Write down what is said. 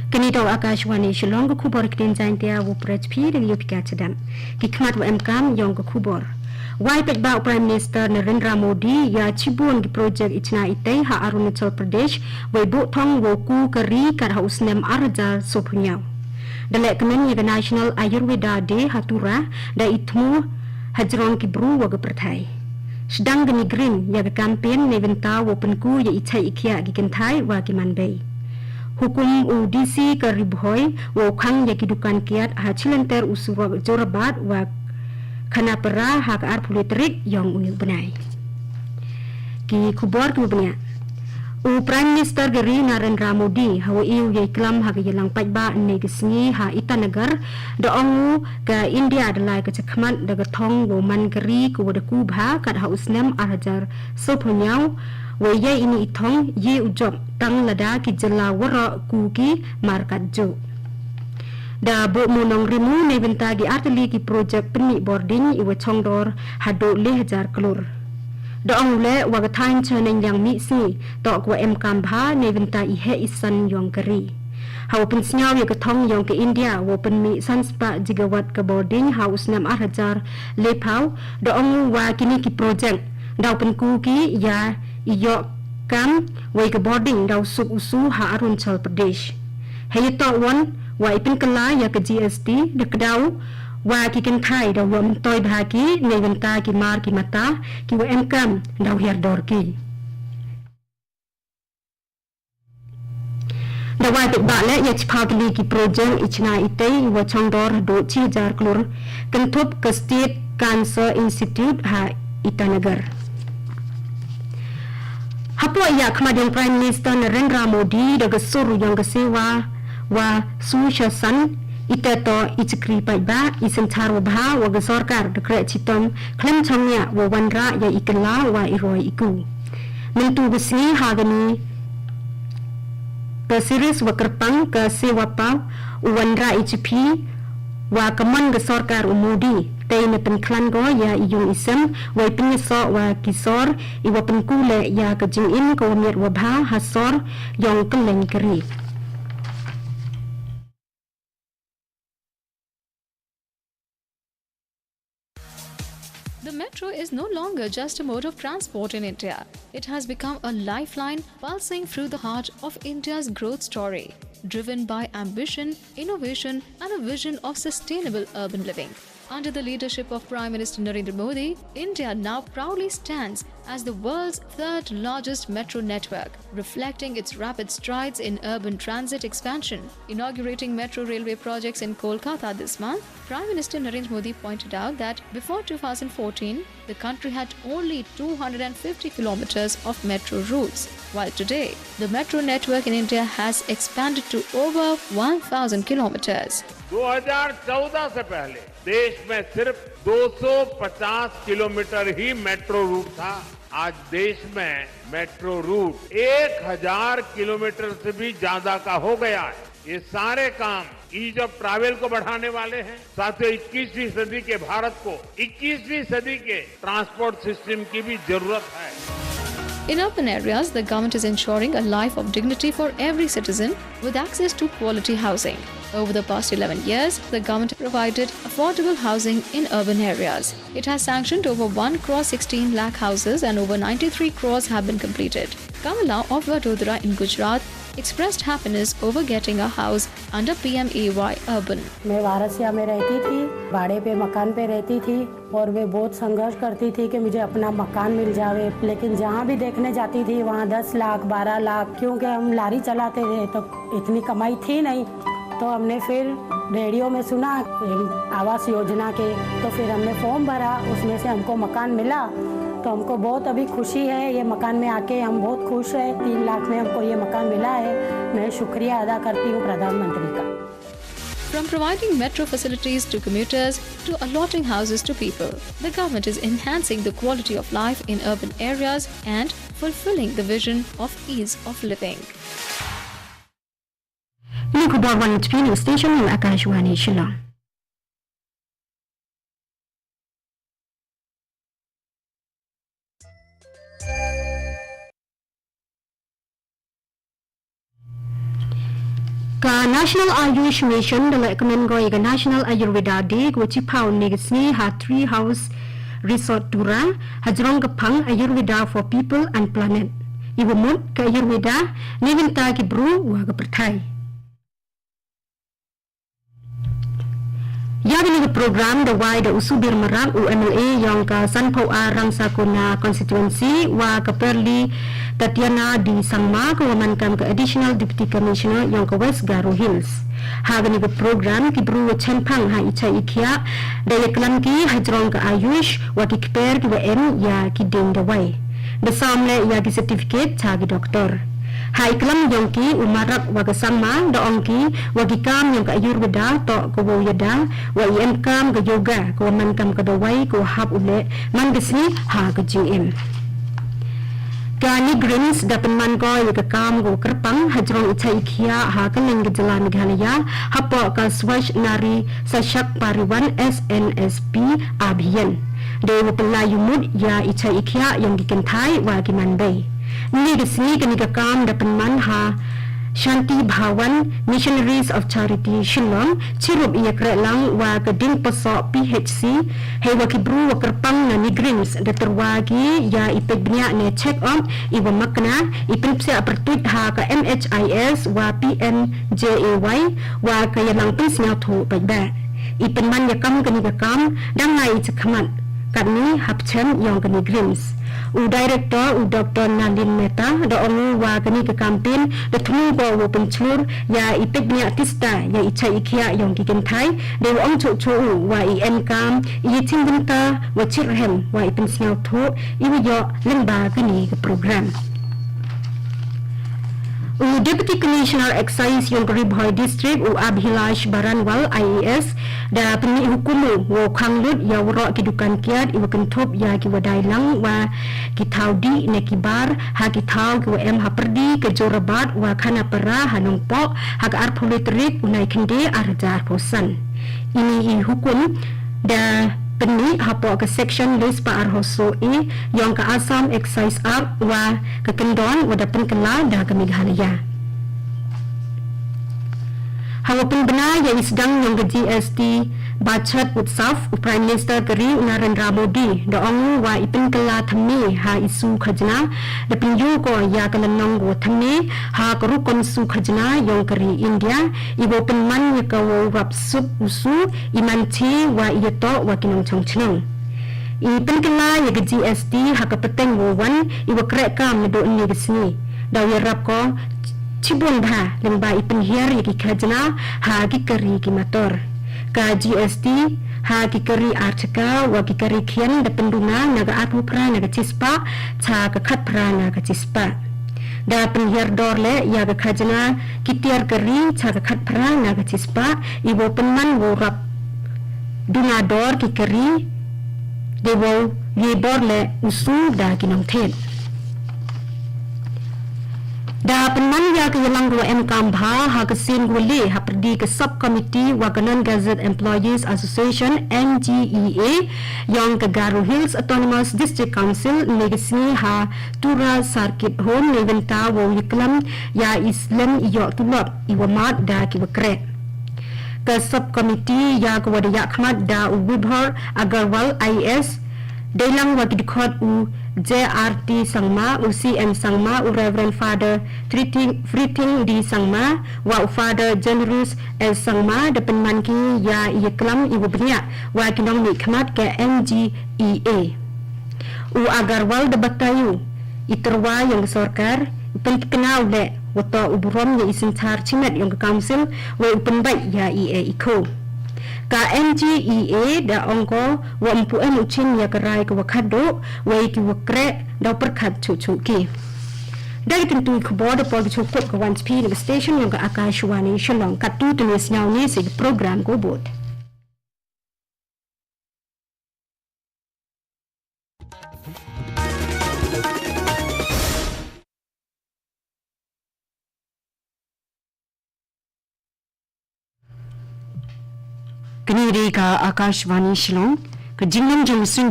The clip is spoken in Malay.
Kanito Akashwani Shillong kubor kden Jaiñtia wo prajpi dengan yopika cedam. Kikmat wa emkam yong kubor. Wai paitbah Prime Minister Narendra Modi ya chiboon ki project chna itei ha Arunachal Pradesh wai booh thong wo ku kari kat ha snem arja sopunyau. Da lehkmen ya National Ayurveda Day ha tura da thmu hajrong ki bru wa pyrthai. Sedang geni green ya campaign neiwynta wo pynku ya chait khiah ki kynthai wa ki manbei. Hukum UDC ke Ri-Bhoi wo khang ya ki dukan kiat ha chilynter surok Jorabad wa Khanapara ha ka politik yong uni benai. Ki kubor ki benya. Prime Minister Geri Narendra Modi ha iu ye klam ha ke yelang paitbah ne ke singi ha itanagar da ongu ke India dalai ke chakmat da thong wo man geri ku da ku bha kat ha usnem arjar soponyau wo ye ini ithong ye ujob tang lada ki jela wara ku ki markat jo. Da bo munong rimu neiwynta gi arteli ki project peni boarding iwa chongdor hado 1000 klur. Da ongle wa thain chöneng yang mi si to kwa emkam bha neiwynta i he isan yong kari. Hau pen snyaw ye ka thong yong ke India wo pen mi sanspa jigawat ka boarding house nam arhajar lepau da ongu wa kini ki project da pen ku ki ya iyo kam wai ka boarding da suk usu ha Arunachal Pradesh. Hay to won wa ipin kala ya ka GST da kdau wa ki kynthai da wam toy bha ki neiwynta ki mar ki mata ki wa emkam da her dor ki. Da wa te ba le ya chpakli ki project ichna itei wa chongdor do 6000 klur kentup ke State Cancer Institute ha Itanagar. Hapo ya kemudian Prime Minister Narendra Modi daga suru yang kesewa wa sushasan iteto ichkri paitbah isentar wa bha wa sorkar dekret chitom klem chongnya wa wanra ya ikla wa iroi iku. Mentu besni hagani ke series wa kerpang ke sewa pau wanra HP wa keman ke sorkar umudi tay na penklan go ya iyong isem wa pinso wa kisor iwa penkule ya kejingin ko miat wa bha hasor yong keleng keri. The metro is no longer just a mode of transport in India. It has become a lifeline pulsing through the heart of India's growth story, driven by ambition, innovation, and a vision of sustainable urban living. Under the leadership of Prime Minister Narendra Modi, India now proudly stands as the world's third largest metro network, reflecting its rapid strides in urban transit expansion. Inaugurating metro railway projects in Kolkata this month, Prime Minister Narendra Modi pointed out that before 2014, the country had only 250 kilometers of metro routes, while today, the metro network in India has expanded to over 1,000 kilometers. 2014 से पहले देश में सिर्फ 250 किलोमीटर ही metro route था। आज देश में metro route 1000 किलोमीटर से भी ज्यादा का हो गया है। ये सारे काम ईज ऑफ ट्रैवल को बढ़ाने वाले हैं, साथ ही 21वीं सदी के भारत को 21वीं सदी के ट्रांसपोर्ट सिस्टम की भी जरूरत है। In urban areas, the government is ensuring a life of dignity for every citizen with access to quality housing. Over the past 11 years, the government provided affordable housing in urban areas. It has sanctioned over 1 crore 16 lakh houses and over 93 crores have been completed. Kamala of Vadodara in Gujarat expressed happiness over getting a house under PMAY Urban. मैं वारसिया में रहती थी, भाड़े पे मकान पे रहती थी और वे बहुत संघर्ष करती थी कि मुझे अपना मकान मिल जावे, लेकिन जहाँ भी देखने जाती थी वहाँ 10 लाख 12 लाख, क्योंकि हम लारी चलाते थे तो इतनी कमाई थी नहीं। तो हमने फिर रेडियो में सुना आवास योजना के, तो फिर हमने फॉर्म भरा, उसमें से हमको मकान मिला। तो हमको बहुत अभी खुशी है, ये मकान में आके हम बहुत खुश हैं। 3 लाख में हमको ये मकान मिला है। मैं शुक्रिया अदा करती हूँ प्रधानमंत्री का। From providing metro facilities to commuters to allotting houses to people, the government is enhancing the quality of life in urban areas and fulfilling the vision of ease of living. Ini kubor wan TV station ng Akashwani Shillong. National Ayush Mission the lehkmen go National Ayurveda Day go chipau negisni ha tree house resort tura hajrong kapang Ayurveda for people and planet. Ibu mut ke Ayurveda neiwynta ki bru wa ke pyrthai. Yagni program the wide usubir merak UMLA yang ke Sanpau Arang Sakuna constituency wa ke Perli Tatiana di Sangma ke wamankan ke additional deputy commissioner yang ke West Garo Hills. Hagani ke program ki bru chenpang ha icha khiah daya kelam ki hajrong ke ayush wa ki kper ki WM ya ki ding the way. The samle ya ki certificate cha ki doktor. Hai kelam yang ki umarak wa ke sangma da ongki wa ki kam yang ke Ayurveda to ke woyada wa IM kam ke yoga ke wamankan ke dawai ke hab ule man gesni ha ke GM. NEIGRIHMS dapat mangkoi ke kam go kerpang hajrong ichai khiah ha keling ke jalan Meghalaya hapo ke Swachh Nari Sashak Pariwan SNSP Abhiyan dewa pelayu mud ya ichai khiah yang di kynthai wa ki manbei ni gesni ke kam dapat man ha Shanti Bhawan Missionaries of Charity Shillong cirup ia kerelang wa keding pesok PHC hewa kibru wa kerpang na NEIGRIHMS da terwagi ya ipek bnya ne check up iwa makna ipin psia pertuit ha ka MHIS wa PNJAY wa ka yalang pin snya thu paitbah ipin man yakam kani kam dangai chakhamat kami hapchen yang ke NEIGRIHMS Director Dr. Nalin Mehta da ongu wa kani ke kampin da thmu go wo penclur ya ipek nya tista ya icha khiah yang ki kynthai de ong chu chu wa IN kam I chilynter wa chirhem wa ipin sngau thu iwi yo lemba kani ke program Deputy Commissioner Excise yang Ri-Bhoi District Abhilash Baranwal IAS da peni hukumu wo khang lut ya wro ki dukan kiat iwa kentup ya ki wadai lang wa ki thaudi ne ki bar ha ki thau ki em ha perdi ke Jorabad wa Khanapara hanong po ha ka ar politrik unai khende arjar posan ini hukum da peni hapo ke section list pa arhoso yang ke Assam Excise Act wa ke kendon wa dapen kela da ke Meghalaya hawapun benar yang sedang yang ke GST Bachat Utsaf Prime Minister Keri Narendra Modi da ongu wa ipin kela thmi ha isu khajna da pinju ko ya kalanong go thmi ha karukom su khajna yang keri India ibo penman ya ka wo rap sup usu iman chi wa iyato wa kinong chongchnong ipin kela ya ke GST ha ka peteng wo wan ibo krek kam do ni gesni da ya rap ko chiboon bha lengba ipin hier ya ki khajna ha ki keri ki motor ka GST ha ki kari archaka wa ki kari khian da penduna naga apu pra naga chispa cha ka khat pra naga chispa da penhiar dorle ya ga khajna ki tiar kari cha ka khat pra naga chispa ibo penman wo rap duna dor ki kari dewo ye dorle usu da kinong thet da penman ya ke yalang dua kambha ha ke sin gule ha perdi ke subcommittee wa non gazette employees association NGEA yang ke Garo Hills Autonomous District Council negisni ha tura circuit home neiwynta wo yiklam ya islam iyo tulop iwamat da ki wakre ke subcommittee ya ke wadaya khmat da Ri-Bhoi Agarwal IS Dailang wagi dikhot JRT Sangma CM Sangma Reverend Father Friting di Sangma wa Father Generous as Sangma depan manki ya iklam ibu benya wa kinong ni khmat ke NGEA Agarwal de batayu iterwa yang sorkar pen kenal le wato ubrom ya isin char chimet yang ke council wa upen bai ya EA iko ka NGEA da ongko wa mpu uchin ya kerai ke wakado wa iki wakre da perkhat chu ki dari tentu khobor da pol chukut ke wan speed station yang ke Akashwani Shillong katu tulis nyau ni sig program ko bot Kaniri ka Akashwani Shillong ke jinglam jong swing